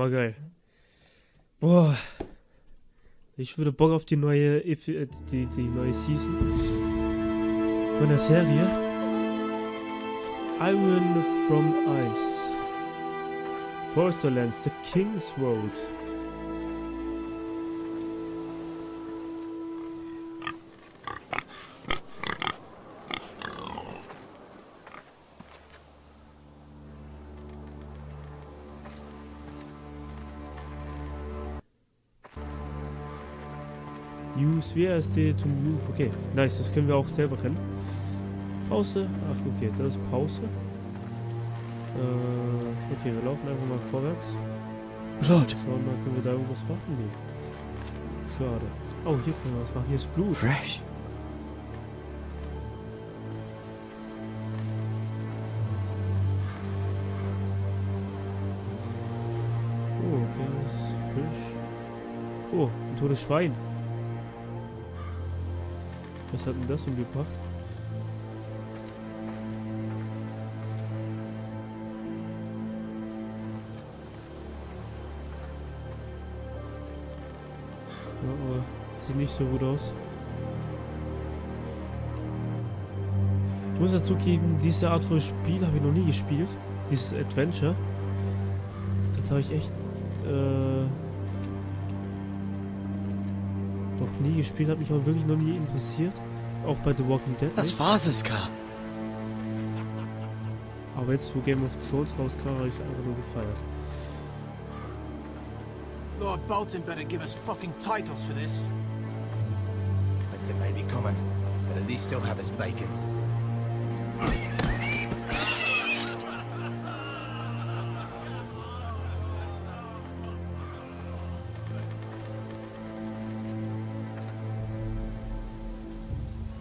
Oh, geil. Boah. Ich schon wieder Bock auf die neue die neue Season von der Serie. Iron from Ice. Forrester Lands, The King's Road. Use WSD to move. Okay, nice, das können wir auch selber rennen. Pause. Ach, okay, das ist Pause. Okay, wir laufen einfach mal vorwärts. Blut. Schauen mal, können wir da irgendwas machen? Nee. Schade. Oh, hier können wir was machen. Hier ist Blut. Fresh. Oh, okay, das ist frisch. Oh, ein totes Schwein. Was hat denn das umgebracht? Oh, sieht nicht so gut aus. Ich muss dazu geben, diese Art von Spiel habe ich noch nie gespielt. Dieses Adventure. Das habe ich echt noch nie gespielt, hat mich auch wirklich noch nie interessiert. Auch bei The Walking Dead. Das war's, es kam. Aber jetzt, wo Game of Thrones rauskam, habe ich einfach nur gefeiert. Lord Bolton better give us fucking titles for this. Winter may be coming, but at least he'll have his bacon.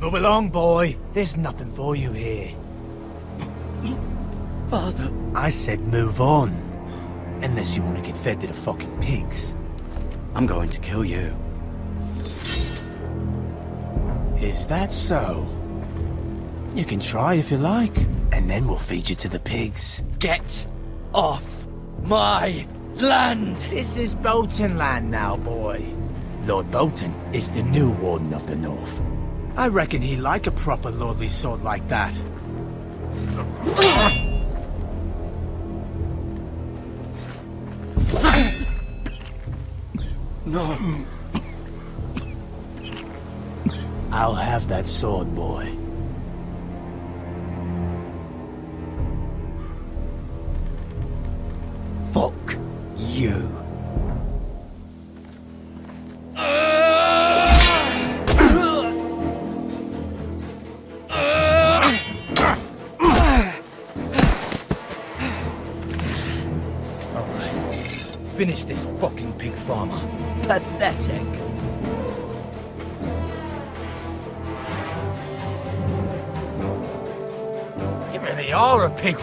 Move along, boy. There's nothing for you here. Father. I said move on. Unless you want to get fed to the fucking pigs. I'm going to kill you. Is that so? You can try if you like, and then we'll feed you to the pigs. Get off my land! This is Bolton land now, boy. Lord Bolton is the new Warden of the North. I reckon he'd like a proper lordly sword like that. No. I'll have that sword, boy. Fuck you. Finish this fucking pig farmer. Pathetic. You really are a pig.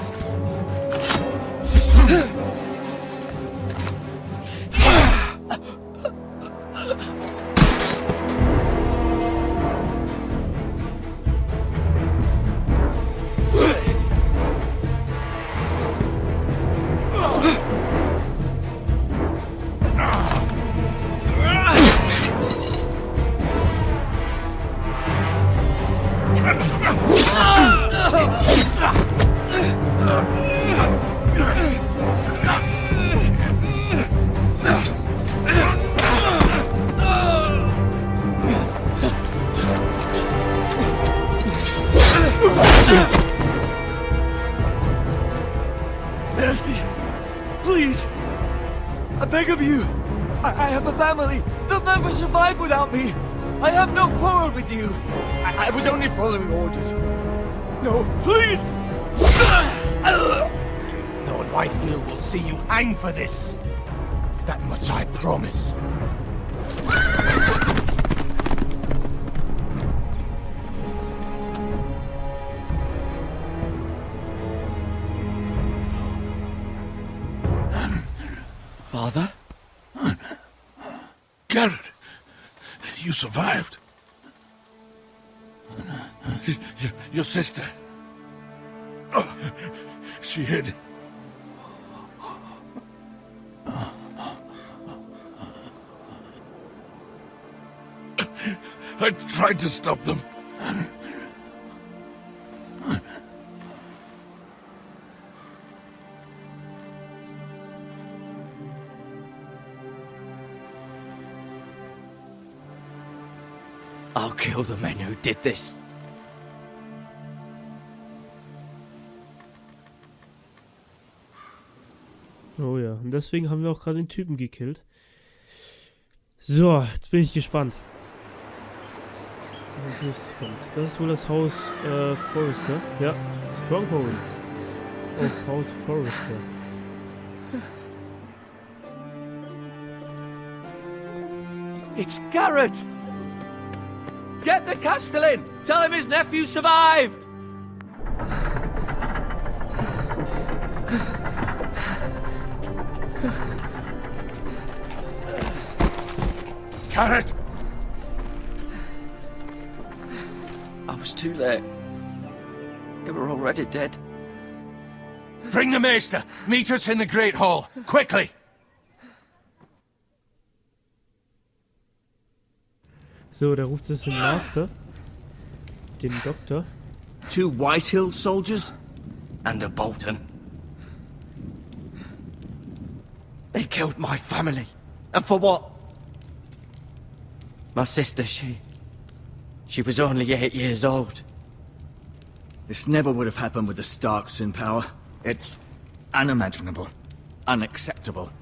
Mercy! Please! I beg of you! I have a family! They'll never survive without me! I have no quarrel with you! I was only following orders. No, please! Lord Whitefield will see you hang for this. That much I promise. Father? Garrett, you survived. Your sister. Oh, she hid. I tried to stop them. I'll kill the men who did this. Oh ja, und deswegen haben wir auch gerade den Typen gekillt. So, jetzt bin ich gespannt. Was als nächstes kommt. Das ist wohl das Haus Forrester. Ja, Stronghold auf Haus Forrester. It's Garrett! Get the Castellan! Tell him his nephew survived! Garrett! I was too late. They were already dead. Bring the Maester! Meet us in the Great Hall! Quickly! So, der ruft jetzt den Master. Den Doktor. 2 Whitehill soldiers? And a Bolton. They killed my family. And for what? My sister, she was only 8 years old. This never would have happened with the Starks in power. It's unimaginable. Unacceptable.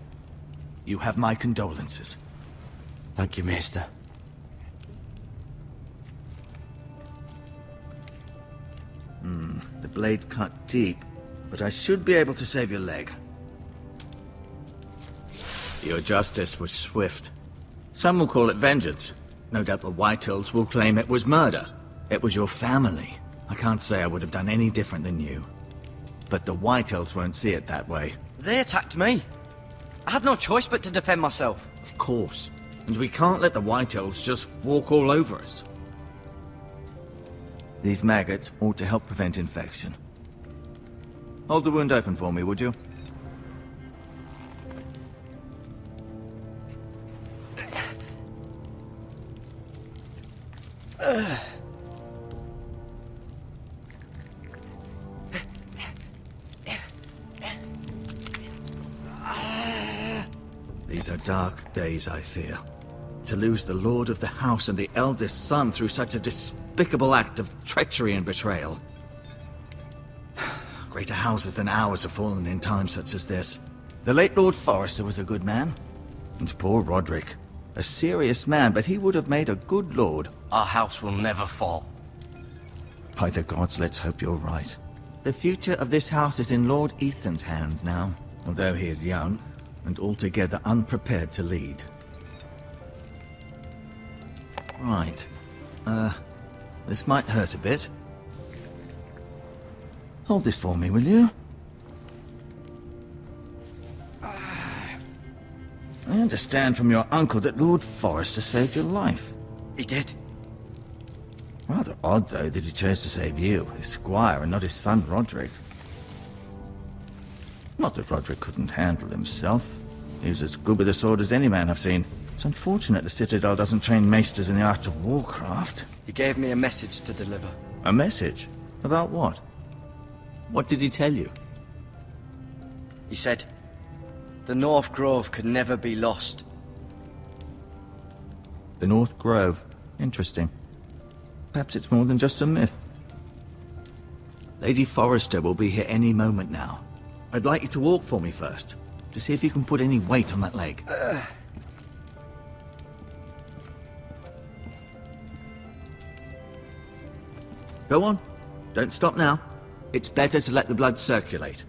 You have my condolences. Thank you, Maester. The blade cut deep, but I should be able to save your leg. Your justice was swift. Some will call it vengeance. No doubt the Whitehills will claim it was murder. It was your family. I can't say I would have done any different than you. But the Whitehills won't see it that way. They attacked me. I had no choice but to defend myself. Of course. And we can't let the Whitehills just walk all over us. These maggots ought to help prevent infection. Hold the wound open for me, would you? These are dark days, I fear. To lose the lord of the house and the eldest son through such a despicable act of treachery and betrayal. Greater houses than ours have fallen in times such as this. The late Lord Forrester was a good man. And poor Roderick. A serious man, but he would have made a good lord. Our house will never fall. By the gods, let's hope you're right. The future of this house is in Lord Ethan's hands now, although he is young and altogether unprepared to lead. Right. This might hurt a bit. Hold this for me, will you? I understand from your uncle that Lord Forrester saved your life. He did. Rather odd, though, that he chose to save you, his squire, and not his son Roderick. Not that Roderick couldn't handle himself. He was as good with a sword as any man I've seen. It's unfortunate the Citadel doesn't train maesters in the art of warcraft. He gave me a message to deliver. A message? About what? What did he tell you? He said, the North Grove could never be lost. The North Grove. Interesting. Perhaps it's more than just a myth. Lady Forrester will be here any moment now. I'd like you to walk for me first, to see if you can put any weight on that leg. Go on. Don't stop now. It's better to let the blood circulate.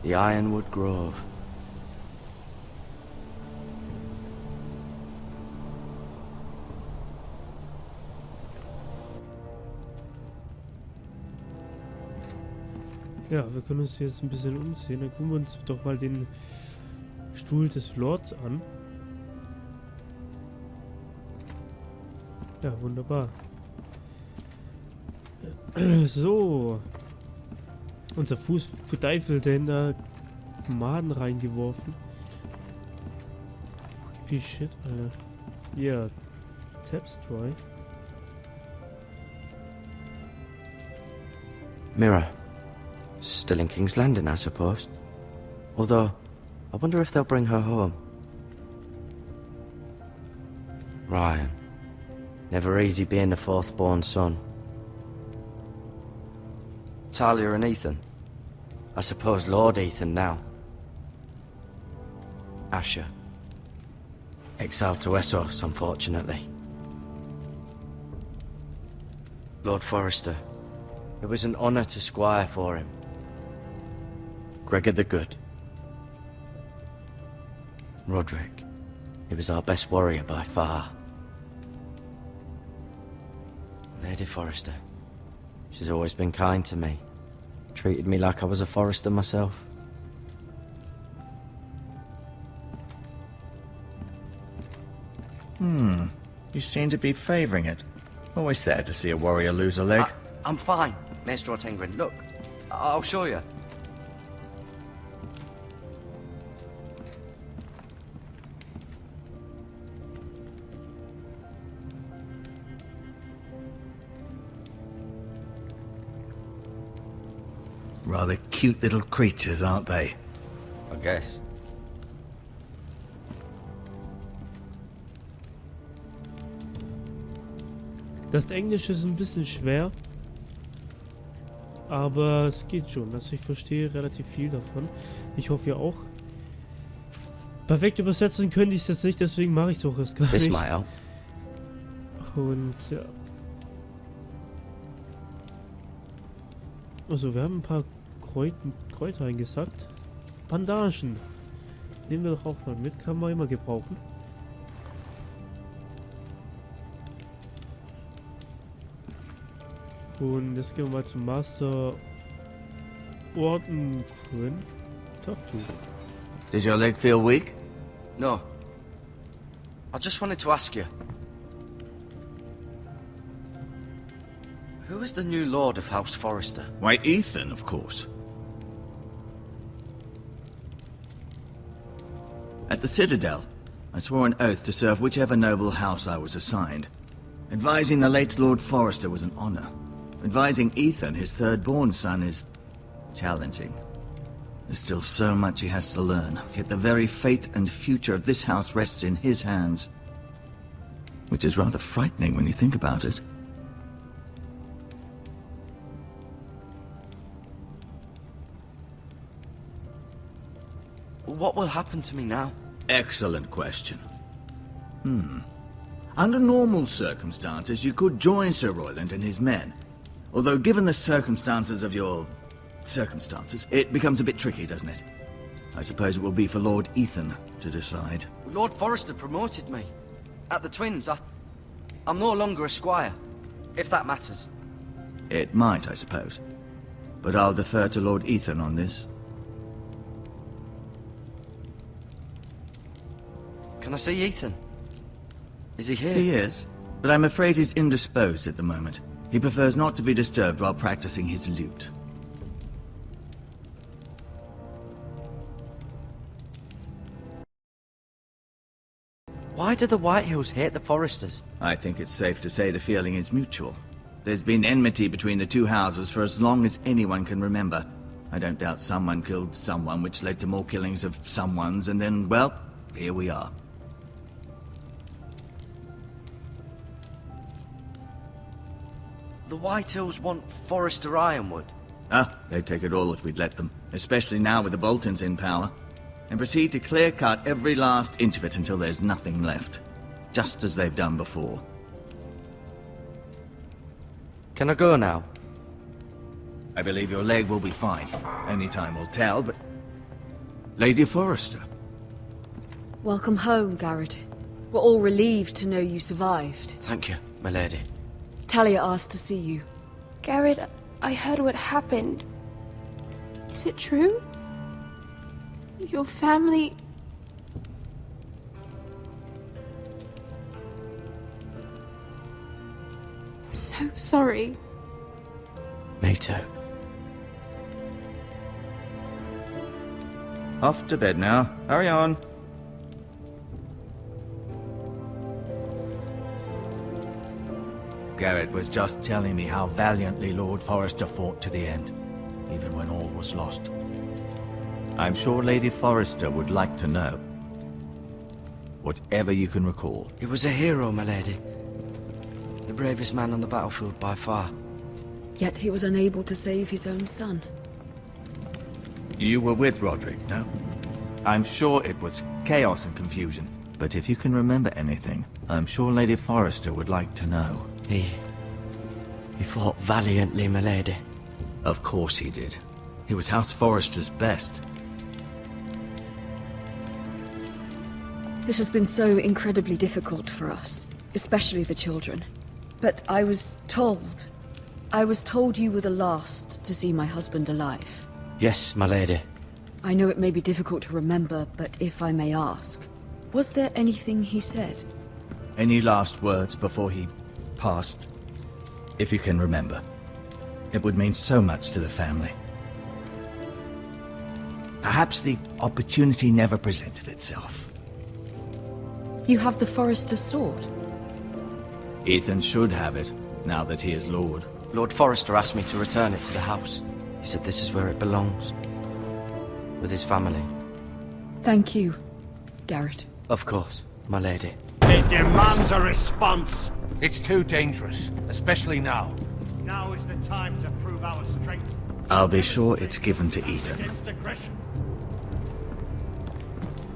The Ironwood Grove. Ja, wir können uns jetzt ein bisschen umsehen. Dann gucken wir uns doch mal den Stuhl des Lords an. Ja, wunderbar. So. Unser Fußteufel, der in der Maden reingeworfen. Wie shit, Alter. Ja. Tapestry. Mirror. Still in King's Landing, I suppose. Although, I wonder if they'll bring her home. Ryan. Never easy being the fourth-born son. Talia and Ethan. I suppose Lord Ethan now. Asher. Exiled to Essos, unfortunately. Lord Forrester. It was an honor to squire for him. Gregor the Good. Roderick. He was our best warrior by far. Lady Forrester. She's always been kind to me. Treated me like I was a Forrester myself. You seem to be favoring it. Always sad to see a warrior lose a leg. I'm fine, Maestro Tengrin. Look, I'll show you. Rather cute little creatures, aren't they? I guess. Das Englische ist ein bisschen schwer. Aber es geht schon. Also ich verstehe relativ viel davon. Ich hoffe ihr auch. Perfekt übersetzen könnte ich es jetzt nicht, deswegen mache ich es auch erst gar This nicht. might help. Und ja. Also wir haben ein paar Kräuter eingesackt. Bandagen. Nehmen wir doch auch mal mit. Kann man immer gebrauchen. Und jetzt gehen wir mal zum Master Ordenquin. Talk to. Did your leg feel weak? No. I just wanted to ask you. Who is the new Lord of House Forrester? Why, Ethan, of course. At the Citadel, I swore an oath to serve whichever noble house I was assigned. Advising the late Lord Forrester was an honor. Advising Ethan, his third-born son, is challenging. There's still so much he has to learn, yet the very fate and future of this house rests in his hands. Which is rather frightening when you think about it. What will happen to me now? Excellent question. Under normal circumstances, you could join Sir Royland and his men. Although, given the circumstances of your... circumstances, it becomes a bit tricky, doesn't it? I suppose it will be for Lord Ethan to decide. Lord Forrester promoted me. At the Twins, I'm no longer a squire, if that matters. It might, I suppose. But I'll defer to Lord Ethan on this. Can I see Ethan? Is he here? He is, but I'm afraid he's indisposed at the moment. He prefers not to be disturbed while practicing his lute. Why do the Whitehills hate the Forresters? I think it's safe to say the feeling is mutual. There's been enmity between the two houses for as long as anyone can remember. I don't doubt someone killed someone, which led to more killings of someones, and then, well, here we are. The Whitehills want Forrester Ironwood. Ah, they'd take it all if we'd let them, especially now with the Boltons in power, and proceed to clear-cut every last inch of it until there's nothing left, just as they've done before. Can I go now? I believe your leg will be fine. Only time will tell, but... Lady Forrester. Welcome home, Garrett. We're all relieved to know you survived. Thank you, my lady. Talia asked to see you. Garrett, I heard what happened. Is it true? Your family... I'm so sorry. Me too. Off to bed now. Hurry on. Garrett was just telling me how valiantly Lord Forrester fought to the end, even when all was lost. I'm sure Lady Forrester would like to know. Whatever you can recall. He was a hero, my lady. The bravest man on the battlefield by far. Yet he was unable to save his own son. You were with Roderick, no? I'm sure it was chaos and confusion, but if you can remember anything, I'm sure Lady Forrester would like to know. He fought valiantly, my lady. Of course he did. He was House Forrester's best. This has been so incredibly difficult for us, especially the children. But I was told you were the last to see my husband alive. Yes, my lady. I know it may be difficult to remember, but if I may ask, was there anything he said? Any last words before he passed? If you can remember. It would mean so much to the family. Perhaps the opportunity never presented itself. You have the Forrester sword. Ethan should have it, now that he is Lord. Lord Forrester asked me to return it to the house. He said this is where it belongs. With his family. Thank you, Garrett. Of course, my lady. It demands a response. It's too dangerous, especially now. Now is the time to prove our strength. I'll be sure it's given to Ethan. Against aggression.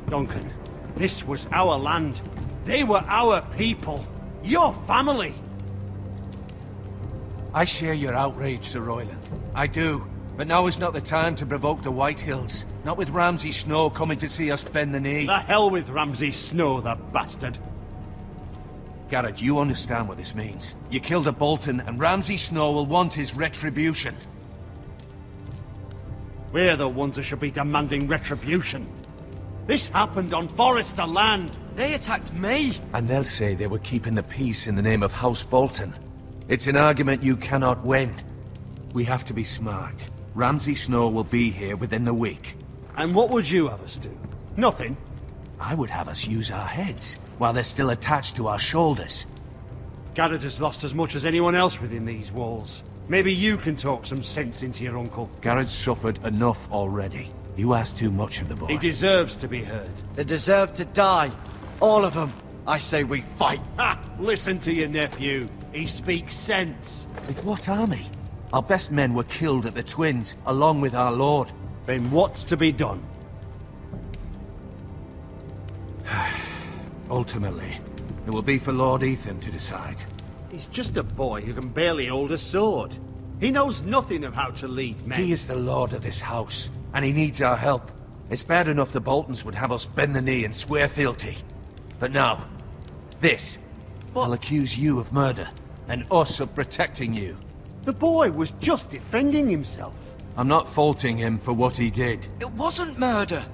Duncan, this was our land. They were our people. Your family. I share your outrage, Sir Royland. I do. But now is not the time to provoke the White Hills. Not with Ramsay Snow coming to see us bend the knee. The hell with Ramsay Snow, the bastard. Garrett, you understand what this means. You killed a Bolton, and Ramsay Snow will want his retribution. We're the ones that should be demanding retribution. This happened on Forrester land. They attacked me! And they'll say they were keeping the peace in the name of House Bolton. It's an argument you cannot win. We have to be smart. Ramsay Snow will be here within the week. And what would you have us do? Nothing. I would have us use our heads, while they're still attached to our shoulders. Garrett has lost as much as anyone else within these walls. Maybe you can talk some sense into your uncle. Garrett's suffered enough already. You ask too much of the boy. He deserves to be heard. They deserve to die. All of them. I say we fight. Ha! Listen to your nephew. He speaks sense. With what army? Our best men were killed at the Twins, along with our lord. Then what's to be done? Ultimately, it will be for Lord Ethan to decide. He's just a boy who can barely hold a sword. He knows nothing of how to lead men. He is the lord of this house, and he needs our help. It's bad enough the Boltons would have us bend the knee and swear fealty. But now, this. I'll accuse you of murder, and us of protecting you. The boy was just defending himself. I'm not faulting him for what he did. It wasn't murder.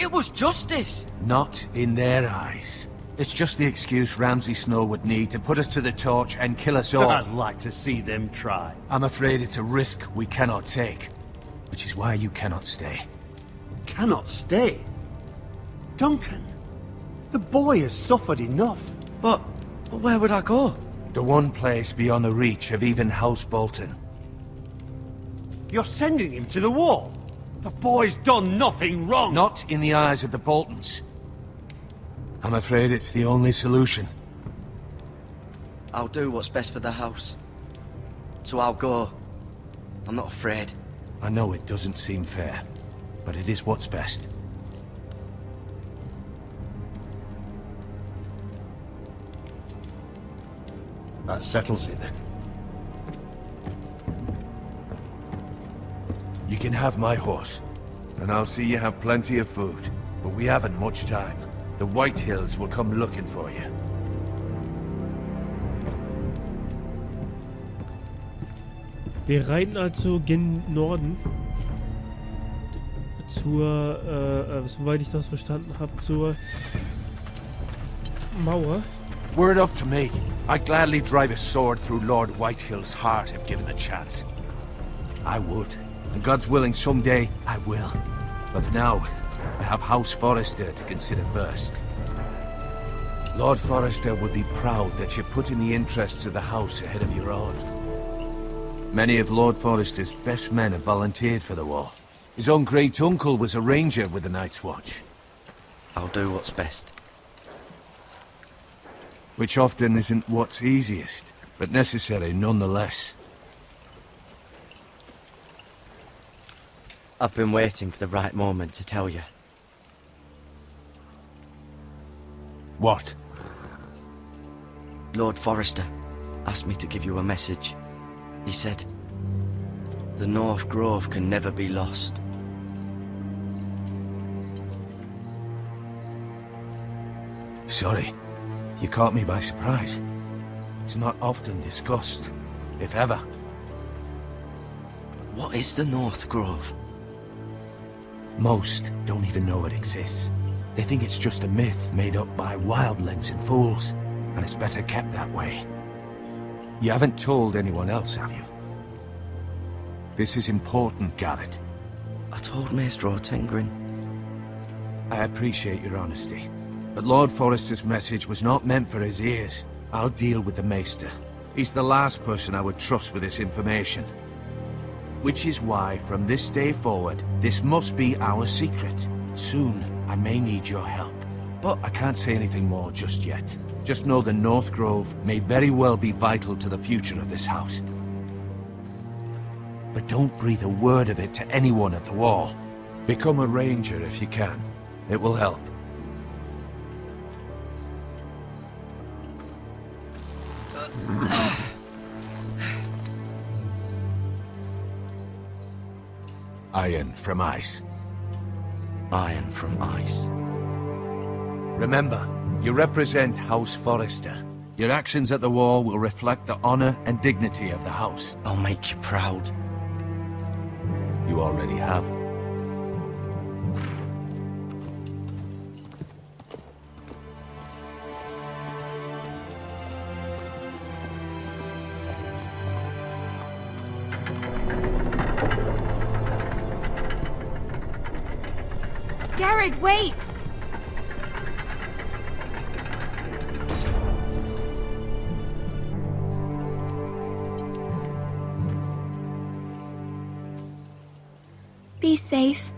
It was justice. Not in their eyes. It's just the excuse Ramsay Snow would need to put us to the torch and kill us all. I'd like to see them try. I'm afraid it's a risk we cannot take, which is why you cannot stay. Cannot stay? Duncan, the boy has suffered enough. But where would I go? The one place beyond the reach of even House Bolton. You're sending him to the wall? The boy's done nothing wrong! Not in the eyes of the Boltons. I'm afraid it's the only solution. I'll do what's best for the house. So I'll go. I'm not afraid. I know it doesn't seem fair, but it is what's best. That settles it then. You can have my horse, and I'll see you have plenty of food. But we haven't much time. The White Hills will come looking for you. Wir reiten also gen Norden. Zur, soweit ich das verstanden habe, zur Mauer. Were it up to me, I'd gladly drive a sword through Lord Whitehill's heart if given a chance. I would. And God's willing, someday I will. But for now, I have House Forrester to consider first. Lord Forrester would be proud that you're putting the interests of the house ahead of your own. Many of Lord Forrester's best men have volunteered for the war. His own great-uncle was a ranger with the Night's Watch. I'll do what's best. Which often isn't what's easiest, but necessary nonetheless. I've been waiting for the right moment to tell you. What? Lord Forrester asked me to give you a message. He said, the North Grove can never be lost. Sorry, you caught me by surprise. It's not often discussed, if ever. What is the North Grove? Most don't even know it exists. They think it's just a myth made up by wildlings and fools, and it's better kept that way. You haven't told anyone else, have you? This is important, Garrett. I told Maester Ortengrin. I appreciate your honesty, but Lord Forrester's message was not meant for his ears. I'll deal with the Maester. He's the last person I would trust with this information. Which is why, from this day forward, this must be our secret. Soon, I may need your help. But I can't say anything more just yet. Just know the North Grove may very well be vital to the future of this house. But don't breathe a word of it to anyone at the Wall. Become a ranger if you can. It will help. Iron from ice. Iron from ice. Remember, you represent House Forrester. Your actions at the Wall will reflect the honor and dignity of the house. I'll make you proud. You already have. Garrett, wait! Be safe.